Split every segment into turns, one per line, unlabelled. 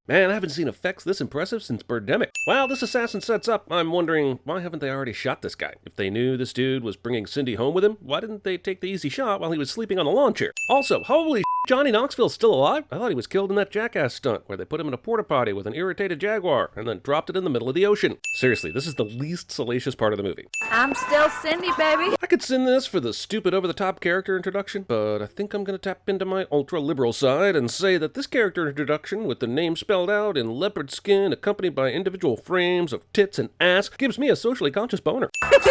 Man, I haven't seen effects this impressive since Birdemic. While this assassin sets up, I'm wondering, why haven't they already shot this guy? If they knew this dude was bringing Cindy home with him, why didn't they take the easy shot while he was sleeping on the lawn chair? Also, holy Johnny Knoxville's still alive? I thought he was killed in that Jackass stunt where they put him in a porta potty with an irritated jaguar and then dropped it in the middle of the ocean. Seriously, this is the least salacious part of the movie.
I'm still Cindy, baby.
I could send this for the stupid over-the-top character introduction, but I think I'm gonna tap into my ultra-liberal side and say that this character introduction, with the name spelled out in leopard skin accompanied by individual frames of tits and ass, gives me a socially conscious boner.
Come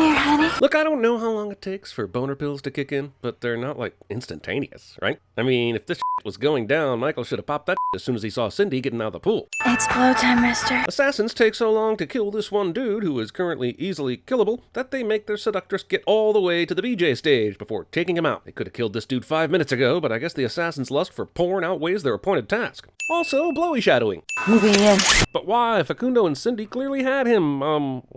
here, honey.
Look, I don't know how long it takes for boner pills to kick in, but they're not like instantaneous, right? I mean, if this was going down, Michael should have popped that as soon as he saw Cindy getting out of the pool.
It's blow time, mister.
Assassins take so long to kill this one dude who is currently easily killable that they make their seductress get all the way to the BJ stage before taking him out. They could have killed this dude 5 minutes ago, but I guess the assassin's lust for porn outweighs their appointed task. Also, blowy shadowing.
Moving in.
But why? Facundo and Cindy clearly had him,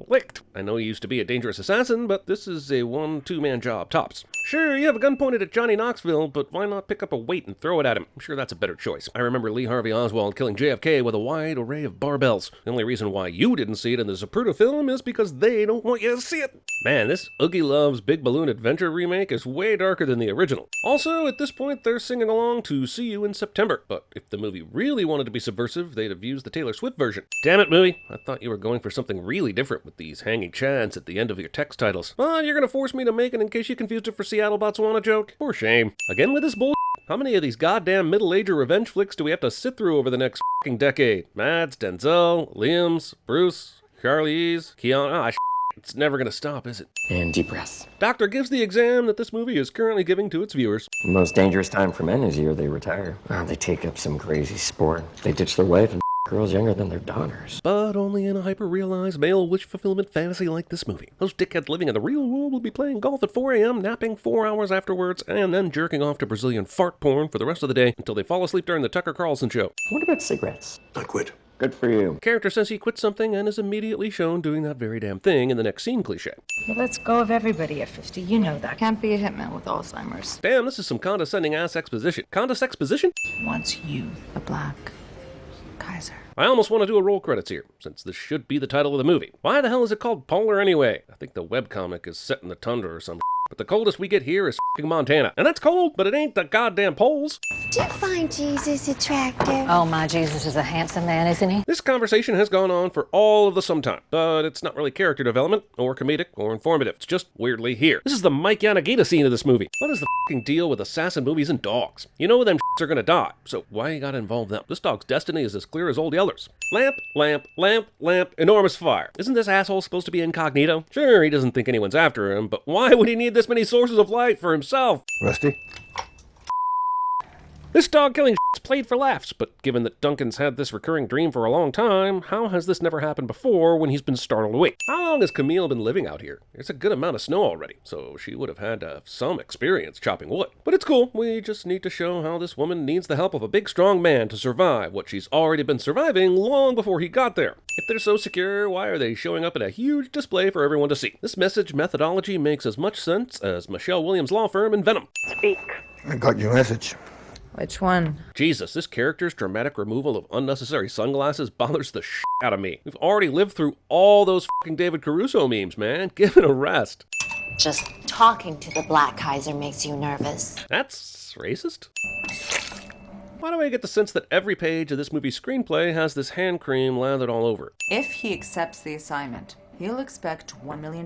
licked. I know he used to be a dangerous assassin, but this is a 1-2-man job, tops. Sure, you have a gun pointed at Johnny Knoxville, but why not pick up a weight and throw it at him? I'm sure that's a better choice. I remember Lee Harvey Oswald killing JFK with a wide array of barbells. The only reason why you didn't see it in the Zapruder film is because they don't want you to see it. Man, this Oogie Loves Big Balloon Adventure remake is way darker than the original. Also, at this point, they're singing along to See You in September, but if the movie really wanted to be subversive, they'd have used the Taylor Swift version. Damn it, movie. I thought you were going for something really different with these hanging chads at the end of your text titles. But you're gonna force me to make it in case you confused it for Seattle Botswana joke? Poor shame. Again with this bull. How many of these goddamn middle-ager revenge flicks do we have to sit through over the next fucking decade? Mads, Denzel, Liam's, Bruce, Charlize, Keanu. It's never gonna stop, is it?
And deep breaths.
Doctor gives the exam that this movie is currently giving to its viewers.
The most dangerous time for men is the year they retire. They take up some crazy sport. They ditch their wife and girls younger than their daughters.
But only in a hyper-realized male wish fulfillment fantasy like this movie. Those dickheads living in the real world will be playing golf at 4 a.m., napping 4 hours afterwards, and then jerking off to Brazilian fart porn for the rest of the day until they fall asleep during the Tucker Carlson show.
What about cigarettes?
I quit.
Good for you.
Character says he quit something and is immediately shown doing that very damn thing in the next scene cliche.
He lets go of everybody at 50. You know that. Can't be a hitman with Alzheimer's.
Damn, this is some condescending ass exposition. Exposition?
Wants you, the Black Kaiser.
I almost want to do a roll credits here, since this should be the title of the movie. Why the hell is it called Polar anyway? I think the webcomic is set in the tundra or some but the coldest we get here is f***ing Montana. And that's cold, but it ain't the goddamn poles.
Do you find Jesus attractive?
Oh, my Jesus is a handsome man, isn't he?
This conversation has gone on for all of the sometime, but it's not really character development, or comedic, or informative. It's just weirdly here. This is the Mike Yanagita scene of this movie. What is the f***ing deal with assassin movies and dogs? You know them are gonna die, so why you gotta involve them? This dog's destiny is as clear as old Yeller's. Lamp, lamp, lamp, lamp, enormous fire. Isn't this asshole supposed to be incognito? Sure, he doesn't think anyone's after him, but why would he need this many sources of light for himself?
Rusty?
This dog killing is played for laughs, but given that Duncan's had this recurring dream for a long time, how has this never happened before when he's been startled awake? How long has Camille been living out here? There's a good amount of snow already, so she would have had to have some experience chopping wood. But it's cool, we just need to show how this woman needs the help of a big strong man to survive what she's already been surviving long before he got there. If they're so secure, why are they showing up in a huge display for everyone to see? This message methodology makes as much sense as Michelle Williams' law firm in Venom.
Speak.
I got your message.
Which one?
Jesus, this character's dramatic removal of unnecessary sunglasses bothers the shit out of me. We've already lived through all those fucking David Caruso memes, man. Give it a rest.
Just talking to the Black Kaiser makes you nervous.
That's racist? Why do I get the sense that every page of this movie's screenplay has this hand cream lathered all over it?
If he accepts the assignment, he'll expect $1 million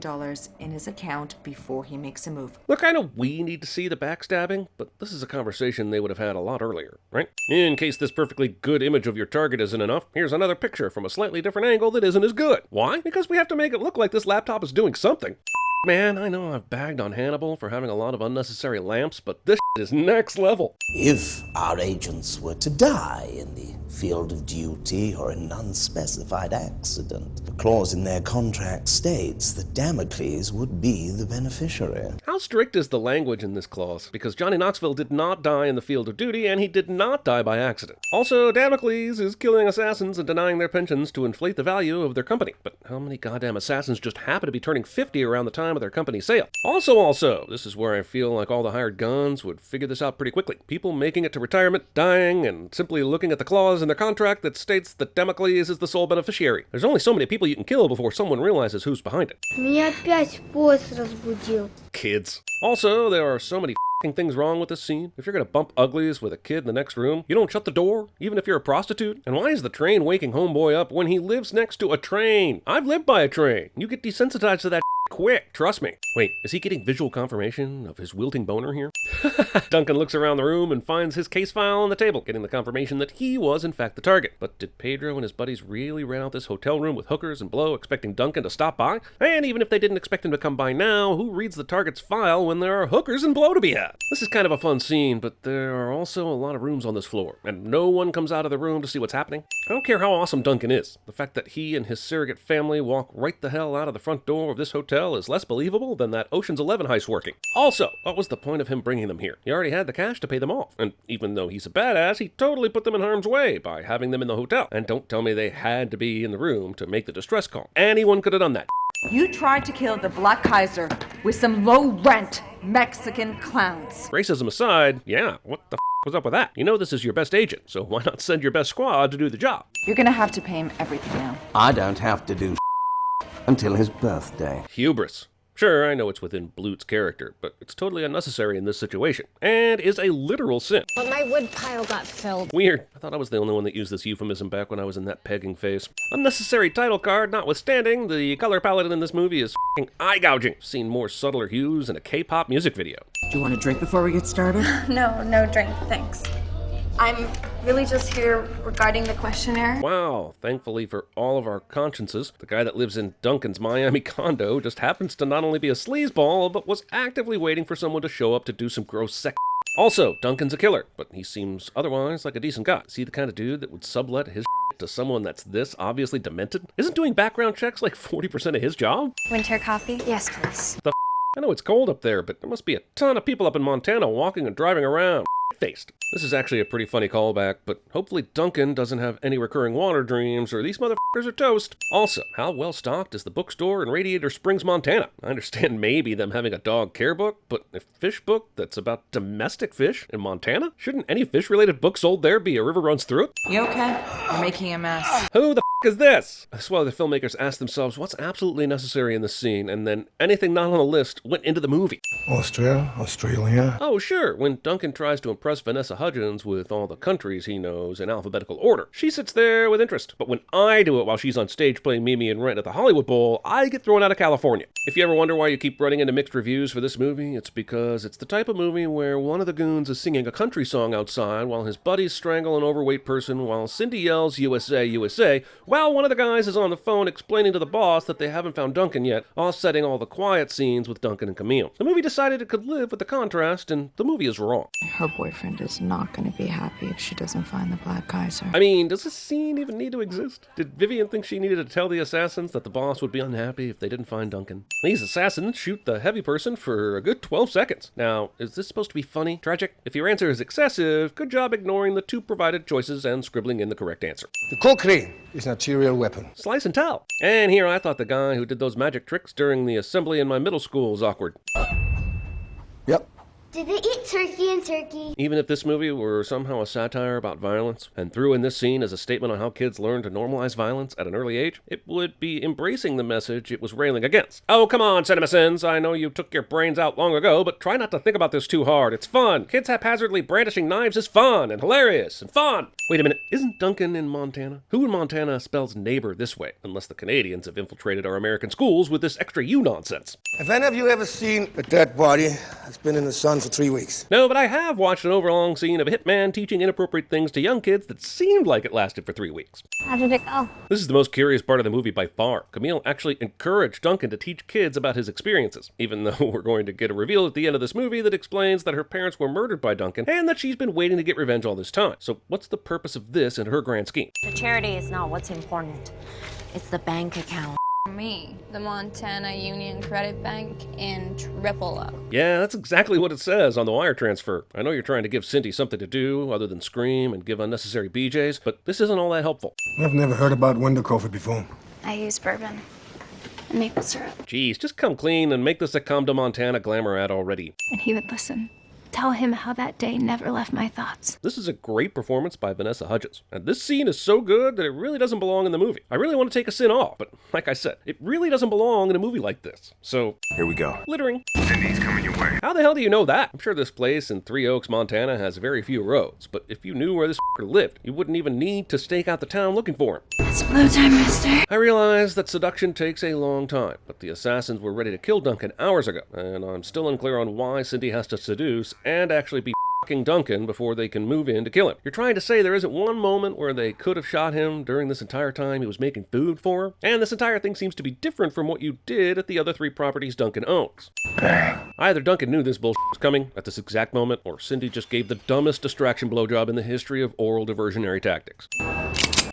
in his account before he makes a move.
Look, I know we need to see the backstabbing, but this is a conversation they would have had a lot earlier, right? In case this perfectly good image of your target isn't enough, here's another picture from a slightly different angle that isn't as good. Why? Because we have to make it look like this laptop is doing something. Man, I know I've bagged on Hannibal for having a lot of unnecessary lamps, but this is next level.
If our agents were to die in the field of duty or in an unspecified accident, the clause in their contract states that Damocles would be the beneficiary.
How strict is the language in this clause? Because Johnny Knoxville did not die in the field of duty, and he did not die by accident. Also, Damocles is killing assassins and denying their pensions to inflate the value of their company. But how many goddamn assassins just happen to be turning 50 around the time of their company sale. Also, this is where I feel like all the hired guns would figure this out pretty quickly. People making it to retirement, dying, and simply looking at the clause in their contract that states that Damocles is the sole beneficiary. There's only so many people you can kill before someone realizes who's behind it.
Меня опять поезд разбудил.
Kids. Also, there are so many things wrong with this scene. If you're gonna bump uglies with a kid in the next room, you don't shut the door, even if you're a prostitute. And why is the train waking homeboy up when he lives next to a train? I've lived by a train. You get desensitized to that quick, trust me. Wait, is he getting visual confirmation of his wilting boner here? Duncan looks around the room and finds his case file on the table, getting the confirmation that he was in fact the target. But did Pedro and his buddies really rent out this hotel room with hookers and blow, expecting Duncan to stop by? And even if they didn't expect him to come by now, who reads the target's file when there are hookers and blow to be had? This is kind of a fun scene, but there are also a lot of rooms on this floor, and no one comes out of the room to see what's happening. I don't care how awesome Duncan is. The fact that he and his surrogate family walk right the hell out of the front door of this hotel is less believable than that Ocean's 11 heist working. Also, what was the point of him bringing them here? He already had the cash to pay them off, and even though he's a badass, he totally put them in harm's way by having them in the hotel. And don't tell me they had to be in the room to make the distress call. Anyone could have done that.
You tried to kill the Black Kaiser with some low-rent Mexican clowns.
Racism aside, yeah, what the was up with that? You know this is your best agent, so why not send your best squad to do the job?
You're gonna have to pay him everything now.
I don't have to do until his birthday.
Hubris. Sure, I know it's within Blut's character, but it's totally unnecessary in this situation, and is a literal sin.
But my wood pile got filled.
Weird. I thought I was the only one that used this euphemism back when I was in that pegging phase. Unnecessary title card notwithstanding, the color palette in this movie is f***ing eye-gouging. I've seen more subtler hues in a K-pop music video.
Do you want a drink before we get started?
No drink, thanks. I'm really just here regarding the questionnaire.
Wow, thankfully for all of our consciences, the guy that lives in Duncan's Miami condo just happens to not only be a sleazeball, but was actively waiting for someone to show up to do some gross sex. Also, Duncan's a killer, but he seems otherwise like a decent guy. Is he the kind of dude that would sublet his to someone that's this obviously demented? Isn't doing background checks like 40% of his job?
Winter coffee? Yes, please.
I know it's cold up there, but there must be a ton of people up in Montana walking and driving around. Faced. This is actually a pretty funny callback, but hopefully Duncan doesn't have any recurring water dreams or these motherfuckers are toast. Also, how well stocked is the bookstore in Radiator Springs, Montana? I understand maybe them having a dog care book, but a fish book that's about domestic fish in Montana? Shouldn't any fish-related book sold there be A River Runs Through It?
You okay? You're making a mess.
Who the is this? That's why the filmmakers asked themselves what's absolutely necessary in this scene, and then anything not on the list went into the movie.
Austria, Australia.
Oh, sure, when Duncan tries to impress Vanessa Hudgens with all the countries he knows in alphabetical order, she sits there with interest. But when I do it while she's on stage playing Mimi and Rent at the Hollywood Bowl, I get thrown out of California. If you ever wonder why you keep running into mixed reviews for this movie, it's because it's the type of movie where one of the goons is singing a country song outside while his buddies strangle an overweight person while Cindy yells USA, USA, while one of the guys is on the phone explaining to the boss that they haven't found Duncan yet, offsetting all the quiet scenes with Duncan and Camille. The movie decided it could live with the contrast, and the movie is wrong.
Her boyfriend is not going to be happy if she doesn't find the Black Kaiser.
I mean, does this scene even need to exist? Did Vivian think she needed to tell the assassins that the boss would be unhappy if they didn't find Duncan? These assassins shoot the heavy person for a good 12 seconds. Now, is this supposed to be funny? Tragic? If your answer is excessive, good job ignoring the two provided choices and scribbling in the correct answer.
The cocaine is an arterial weapon.
Slice and tell. And here I thought the guy who did those magic tricks during the assembly in my middle school was awkward.
Yep.
Did they eat turkey in Turkey?
Even if this movie were somehow a satire about violence and threw in this scene as a statement on how kids learn to normalize violence at an early age, it would be embracing the message it was railing against. Oh, come on, CinemaSins. I know you took your brains out long ago, but try not to think about this too hard. It's fun. Kids haphazardly brandishing knives is fun and hilarious and fun. Wait a minute, isn't Duncan in Montana? Who in Montana spells neighbor this way, unless the Canadians have infiltrated our American schools with this extra U nonsense?
Have any of you ever seen a dead body that's been in the sun for 3 weeks?
No, but I have watched an overlong scene of a hitman teaching inappropriate things to young kids that seemed like it lasted for 3 weeks.
How did it go?
This is the most curious part of the movie by far. Camille actually encouraged Duncan to teach kids about his experiences, even though we're going to get a reveal at the end of this movie that explains that her parents were murdered by Duncan and that she's been waiting to get revenge all this time. So what's the purpose of this in her grand scheme?
The charity is not what's important. It's the bank account.
Me, the Montana Union Credit Bank in Triple O.
Yeah, that's exactly what it says on the wire transfer. I know you're trying to give Cindy something to do other than scream and give unnecessary BJs, but this isn't all that helpful.
I've never heard about window coffee before.
I use bourbon. and maple syrup.
Jeez, just come clean and make this a Come to Montana glamour ad already.
And he would listen. Tell him how that day never left my thoughts.
This is a great performance by Vanessa Hudgens, and this scene is so good that it really doesn't belong in the movie. I really want to take a sin off, but like I said, it really doesn't belong in a movie like this. So,
here we go.
Littering.
Cindy's coming your way.
How the hell do you know that? I'm sure this place in Three Oaks, Montana has very few roads, but if you knew where this f***er lived, you wouldn't even need to stake out the town looking for him.
It's blow time, mister.
I realize that seduction takes a long time, but the assassins were ready to kill Duncan hours ago, and I'm still unclear on why Cindy has to seduce and actually be f***ing Duncan before they can move in to kill him. You're trying to say there isn't one moment where they could have shot him during this entire time he was making food for her? And this entire thing seems to be different from what you did at the other 3 properties Duncan owns.
Bang.
Either Duncan knew this bullshit was coming at this exact moment, or Cindy just gave the dumbest distraction blowjob in the history of oral diversionary tactics.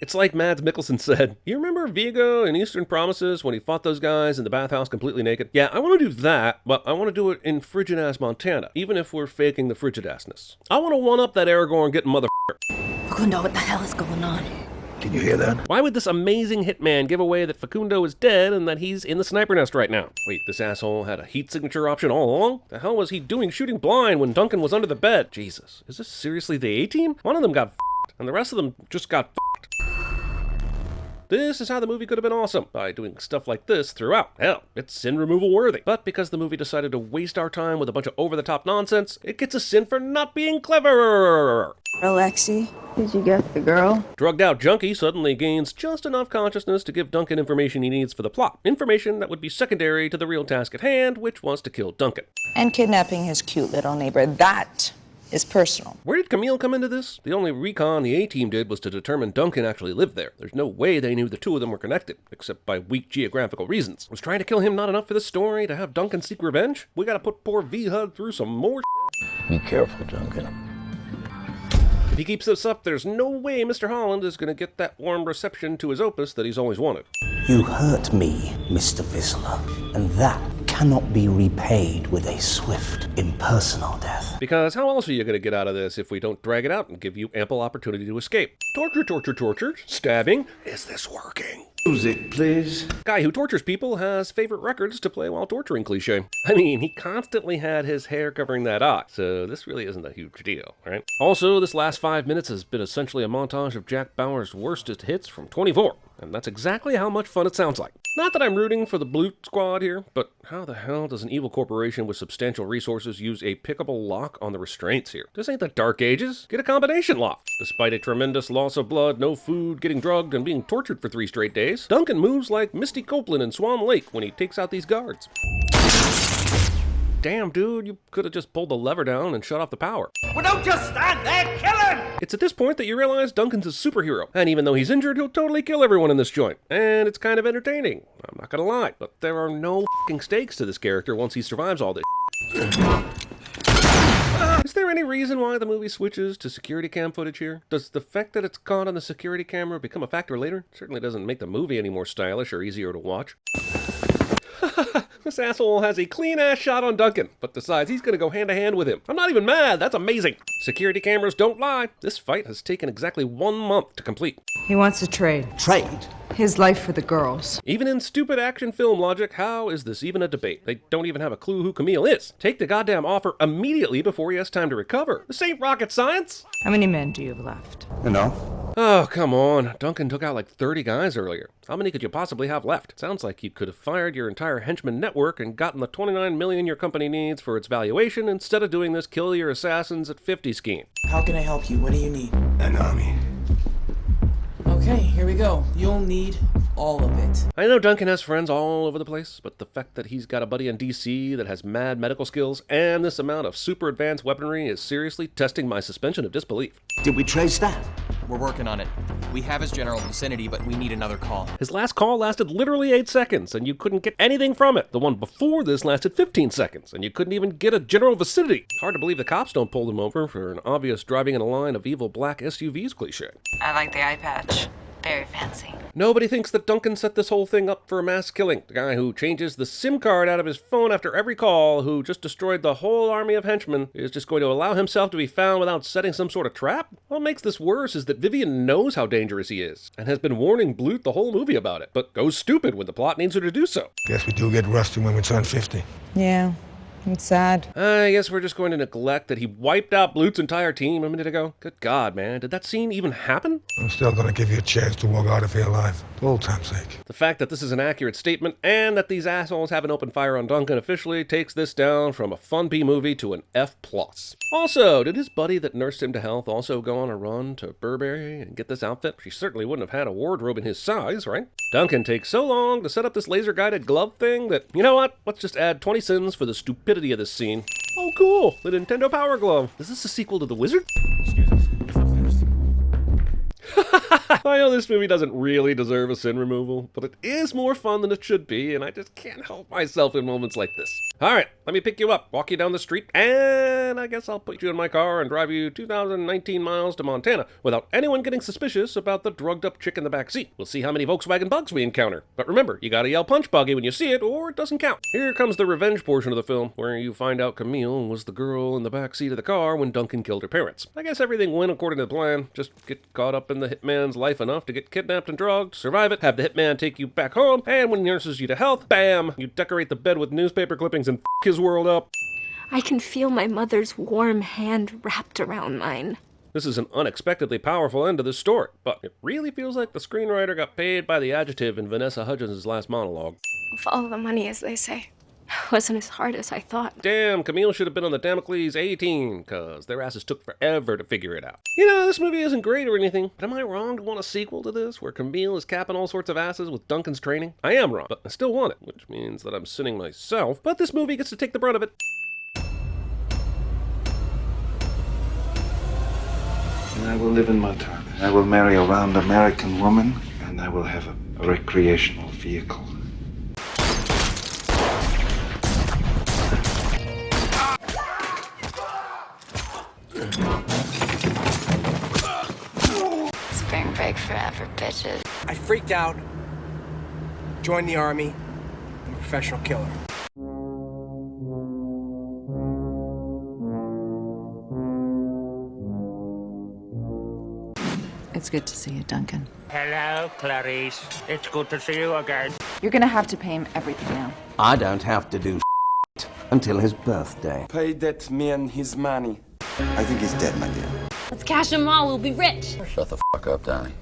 It's like Mads Mikkelsen said, you remember Vigo in Eastern Promises when he fought those guys in the bathhouse completely naked? Yeah, I want to do that, but I want to do it in frigid-ass Montana, even if we're faking the frigid-assness. I want to one-up that Aragorn getting motherfucker.
Facundo, what the hell is going on?
Did you hear that?
Why would this amazing hitman give away that Facundo is dead and that he's in the sniper nest right now? Wait, this asshole had a heat signature option all along? The hell was he doing shooting blind when Duncan was under the bed? Jesus, is this seriously the A-team? One of them got f***ed, and the rest of them just got f***ed. This is how the movie could have been awesome, by doing stuff like this throughout. Hell, it's sin removal worthy. But because the movie decided to waste our time with a bunch of over-the-top nonsense, it gets a sin for not being clever.
Alexi, did you get the girl?
Drugged out junkie suddenly gains just enough consciousness to give Duncan information he needs for the plot. Information that would be secondary to the real task at hand, which was to kill Duncan.
And kidnapping his cute little neighbor. That is personal.
Where did Camille come into this? The only recon the A-team did was to determine Duncan actually lived there. There's no way they knew the two of them were connected, except by weak geographical reasons. Was trying to kill him not enough for this story to have Duncan seek revenge? We gotta put poor V-HUD through some more
Be careful, Duncan.
If he keeps this up, there's no way Mr. Holland is gonna get that warm reception to his opus that he's always wanted.
You hurt me, Mr. Vizsla, and that cannot be repaid with a swift, impersonal death.
Because how else are you going to get out of this if we don't drag it out and give you ample opportunity to escape? Torture, stabbing. Is this working?
Music, please.
Guy who tortures people has favorite records to play while torturing cliche. I mean, he constantly had his hair covering that eye, so this really isn't a huge deal, right? Also, this last 5 minutes has been essentially a montage of Jack Bauer's worstest hits from 24. And that's exactly how much fun it sounds like. Not that I'm rooting for the Blut squad here, but how the hell does an evil corporation with substantial resources use a pickable lock on the restraints here? This ain't the Dark Ages. Get a combination lock. Despite a tremendous loss of blood, no food, getting drugged, and being tortured for 3 straight days, Duncan moves like Misty Copeland in Swan Lake when he takes out these guards. Damn, dude, you could have just pulled the lever down and shut off the power.
Well, don't just stand there, kill him!
It's at this point that you realize Duncan's a superhero, and even though he's injured, he'll totally kill everyone in this joint. And it's kind of entertaining, I'm not gonna lie, but there are no f***ing stakes to this character once he survives all this. Is there any reason why the movie switches to security cam footage here? Does the fact that it's caught on the security camera become a factor later? Certainly doesn't make the movie any more stylish or easier to watch. This asshole has a clean-ass shot on Duncan, but decides he's gonna go hand-to-hand with him. I'm not even mad, that's amazing. Security cameras don't lie. This fight has taken exactly 1 month to complete.
He wants to trade.
Trade?
His life for the girls.
Even in stupid action film logic, how is this even a debate? They don't even have a clue who Camille is. Take the goddamn offer immediately before he has time to recover. This ain't rocket science.
How many men do you have left?
Oh, come on. Duncan took out like 30 guys earlier. How many could you possibly have left? Sounds like you could have fired your entire henchman network and gotten the $29 million your company needs for its valuation instead of doing this kill your assassins at 50 scheme.
How can I help you? What do you need?
An army.
Okay, here we go. You'll need all of it.
I know Duncan has friends all over the place, but the fact that he's got a buddy in DC that has mad medical skills and this amount of super advanced weaponry is seriously testing my suspension of disbelief.
Did we trace that?
We're working on it. We have his general vicinity, but we need another call.
His last call lasted literally 8 seconds, and you couldn't get anything from it. The one before this lasted 15 seconds, and you couldn't even get a general vicinity. Hard to believe the cops don't pull him over for an obvious driving in a line of evil black SUVs cliche.
I like the eye patch.
Very fancy.
Nobody thinks that Duncan set this whole thing up for a mass killing. The guy who changes the SIM card out of his phone after every call, who just destroyed the whole army of henchmen, is just going to allow himself to be found without setting some sort of trap? What makes this worse is that Vivian knows how dangerous he is, and has been warning Blut the whole movie about it, but goes stupid when the plot needs her to do so.
Guess we do get rusty when we turn 50.
Yeah, it's sad.
I guess we're just going to neglect that he wiped out Blut's entire team a minute ago. Good God, man. Did that scene even happen?
I'm still gonna give you a chance to walk out of here alive. For old time's sake.
The fact that this is an accurate statement and that these assholes haven't opened fire on Duncan officially takes this down from a fun B movie to an F+. Also, did his buddy that nursed him to health also go on a run to Burberry and get this outfit? She certainly wouldn't have had a wardrobe in his size, right? Duncan takes so long to set up this laser-guided glove thing that, you know what? Let's just add 20 sins for the stupidity of this scene. Oh, cool! The Nintendo Power Glove. Is this a sequel to The Wizard? Excuse us. I know this movie doesn't really deserve a sin removal, but it is more fun than it should be, and I just can't help myself in moments like this. Alright, let me pick you up, walk you down the street, and I guess I'll put you in my car and drive you 2,019 miles to Montana without anyone getting suspicious about the drugged-up chick in the back seat. We'll see how many Volkswagen bugs we encounter. But remember, you gotta yell punch buggy when you see it, or it doesn't count. Here comes the revenge portion of the film, where you find out Camille was the girl in the back seat of the car when Duncan killed her parents. I guess everything went according to the plan. Just get caught up in the hitman's life enough to get kidnapped and drugged, survive it, have the hitman take you back home, and when he nurses you to health, bam! You decorate the bed with newspaper clippings and f*** his world up.
I can feel my mother's warm hand wrapped around mine.
This is an unexpectedly powerful end to this story, but it really feels like the screenwriter got paid by the adjective in Vanessa Hudgens' last monologue.
Follow the money, as they say. It wasn't as hard as I thought.
Damn, Camille should have been on the Damocles A-team, cause their asses took forever to figure it out. You know, this movie isn't great or anything, but am I wrong to want a sequel to this, where Camille is capping all sorts of asses with Duncan's training? I am wrong, but I still want it, which means that I'm sinning myself, but this movie gets to take the brunt of it.
And I will live in Montana. I will marry a round American woman, and I will have a recreational vehicle.
Spring break forever, bitches.
I freaked out, joined the army. I'm a professional killer.
It's good to see you, Duncan.
Hello, Clarice. It's good to see you again.
You're gonna have to pay him everything now.
I don't have to do until his birthday.
Pay that man his money.
I think he's dead, my dear.
Let's cash them all, we'll be rich.
Shut the fuck up, Donnie.